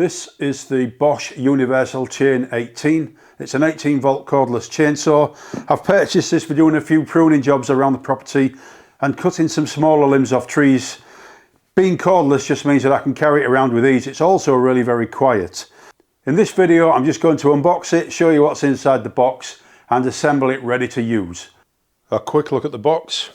This is the Bosch UniversalChain 18. It's an 18 volt cordless chainsaw. I've purchased this for doing a few pruning jobs around the property and cutting some smaller limbs off trees. Being cordless just means that I can carry it around with ease. It's also really very quiet. In this video I'm just going to unbox it, show you what's inside the box and assemble it ready to use. A quick look at the box.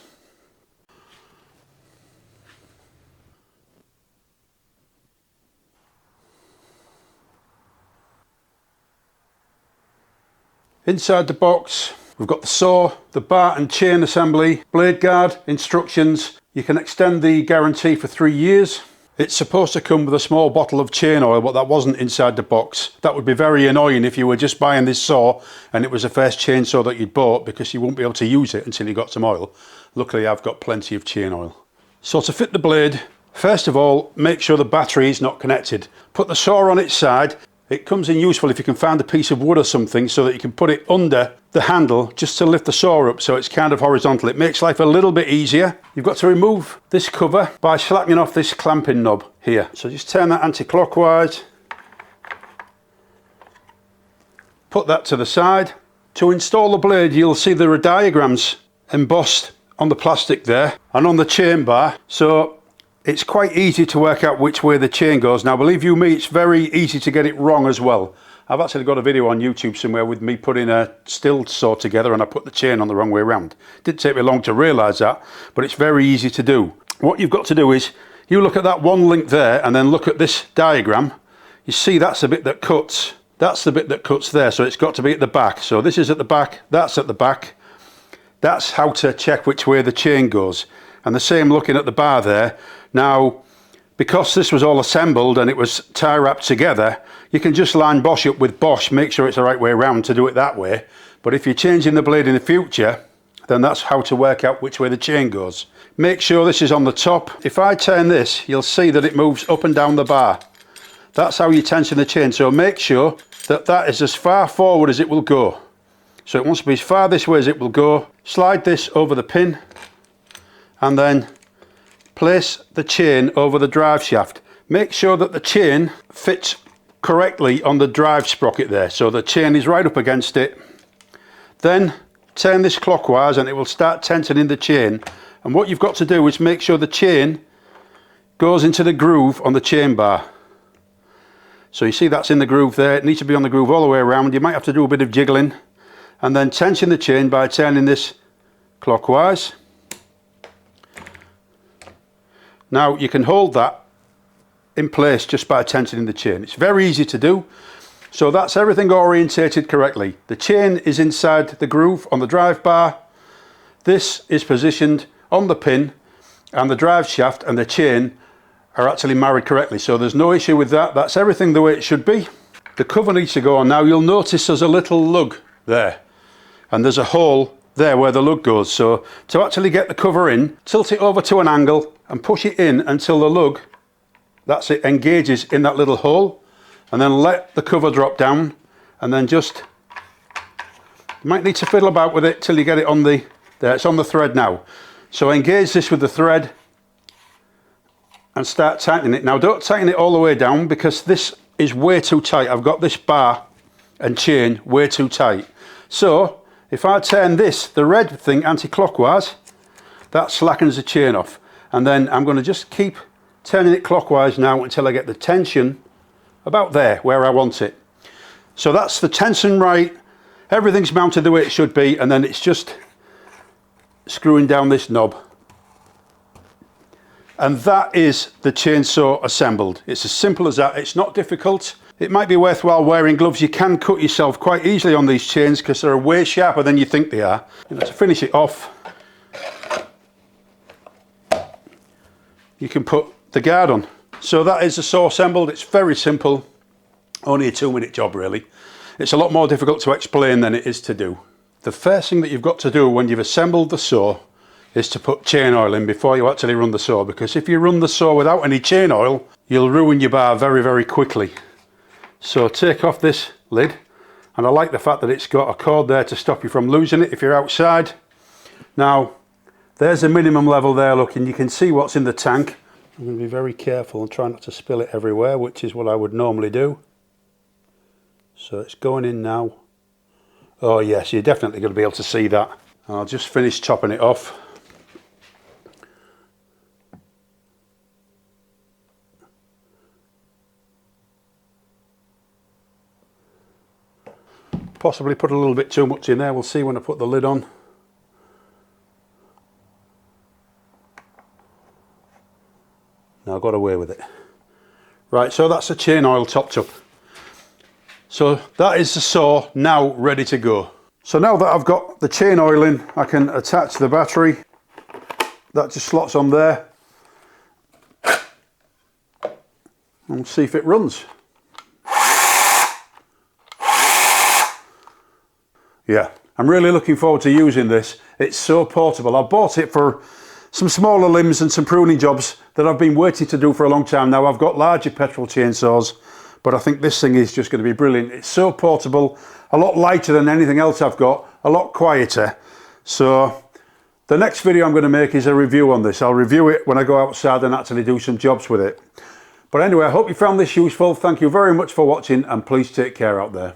Inside the box we've got the saw, the bar and chain assembly, blade guard, instructions. You can extend the guarantee for 3 years. It's supposed to come with a small bottle of chain oil, but that wasn't inside the box. That would be very annoying if you were just buying this saw and it was the first chainsaw that you'd bought, because you won't be able to use it until you got some oil. Luckily I've got plenty of chain oil. So to fit the blade, first of all, make sure the battery is not connected. Put the saw on its side. It comes in useful if you can find a piece of wood or something so that you can put it under the handle just to lift the saw up so it's kind of horizontal. It makes life a little bit easier. You've got to remove this cover by slackening off this clamping knob here. So just turn that anti-clockwise. Put that to the side. To install the blade, you'll see there are diagrams embossed on the plastic there and on the chain bar. So it's quite easy to work out which way the chain goes. Now believe you me, it's very easy to get it wrong as well. I've actually got a video on YouTube somewhere with me putting a still saw together and I put the chain on the wrong way around. Didn't take me long to realise that, but it's very easy to do. What you've got to do is, you look at that one link there and then look at this diagram. You see that's the bit that cuts. That's the bit that cuts there, so it's got to be at the back. So this is at the back, that's at the back. That's how to check which way the chain goes. And the same looking at the bar there. Now, because this was all assembled and it was tie wrapped together, you can just line Bosch up with Bosch, make sure it's the right way around to do it that way. But if you're changing the blade in the future, then that's how to work out which way the chain goes. Make sure this is on the top. If I turn this, you'll see that it moves up and down the bar. That's how you tension the chain. So make sure that that is as far forward as it will go. So it wants to be as far this way as it will go. Slide this over the pin and then place the chain over the drive shaft. Make sure that the chain fits correctly on the drive sprocket there, so the chain is right up against it. Then turn this clockwise and it will start tensioning the chain. And what you've got to do is make sure the chain goes into the groove on the chain bar. So you see that's in the groove there. It needs to be on the groove all the way around. You might have to do a bit of jiggling and then tension the chain by turning this clockwise. Now you can hold that in place just by tensioning the chain. It's very easy to do. So that's everything orientated correctly. The chain is inside the groove on the drive bar. This is positioned on the pin, and the drive shaft and the chain are actually married correctly. So there's no issue with that. That's everything the way it should be. The cover needs to go on. Now you'll notice there's a little lug there and there's a hole there where the lug goes. So to actually get the cover in, tilt it over to an angle and push it in until the lug, that's it, engages in that little hole, and then let the cover drop down, and then just, you might need to fiddle about with it till you get it on the, there, it's on the thread now. So engage this with the thread and start tightening it. Now don't tighten it all the way down because this is way too tight. I've got this bar and chain way too tight. So if I turn this, the red thing, anti-clockwise, that slackens the chain off. And then I'm going to just keep turning it clockwise now until I get the tension about there where I want it. So that's the tension right. Everything's mounted the way it should be, and then it's just screwing down this knob. And that is the chainsaw assembled. It's as simple as that. It's not difficult. It might be worthwhile wearing gloves. You can cut yourself quite easily on these chains because they're way sharper than you think they are. You know, to finish it off, you can put the guard on. So that is the saw assembled. It's very simple, only a 2-minute job really. It's a lot more difficult to explain than it is to do. The first thing that you've got to do when you've assembled the saw is to put chain oil in before you actually run the saw, because if you run the saw without any chain oil, you'll ruin your bar very, very quickly. So take off this lid, and I like the fact that it's got a cord there to stop you from losing it if you're outside. Now there's a minimum level there, look, and you can see what's in the tank. I'm going to be very careful and try not to spill it everywhere, which is what I would normally do. So it's going in now. Oh yes, you're definitely going to be able to see that. I'll just finish topping it off. Possibly put a little bit too much in there, we'll see when I put the lid on. Now I got away with it. Right, so that's the chain oil topped up. So that is the saw now ready to go. So now that I've got the chain oil in, I can attach the battery. That just slots on there. And see if it runs. Yeah, I'm really looking forward to using this. It's so portable. I bought it for some smaller limbs and some pruning jobs that I've been waiting to do for a long time now. I've got larger petrol chainsaws, but I think this thing is just going to be brilliant. It's so portable, a lot lighter than anything else I've got, a lot quieter. So the next video I'm going to make is a review on this. I'll review it when I go outside and actually do some jobs with it. But anyway, I hope you found this useful. Thank you very much for watching, and please take care out there.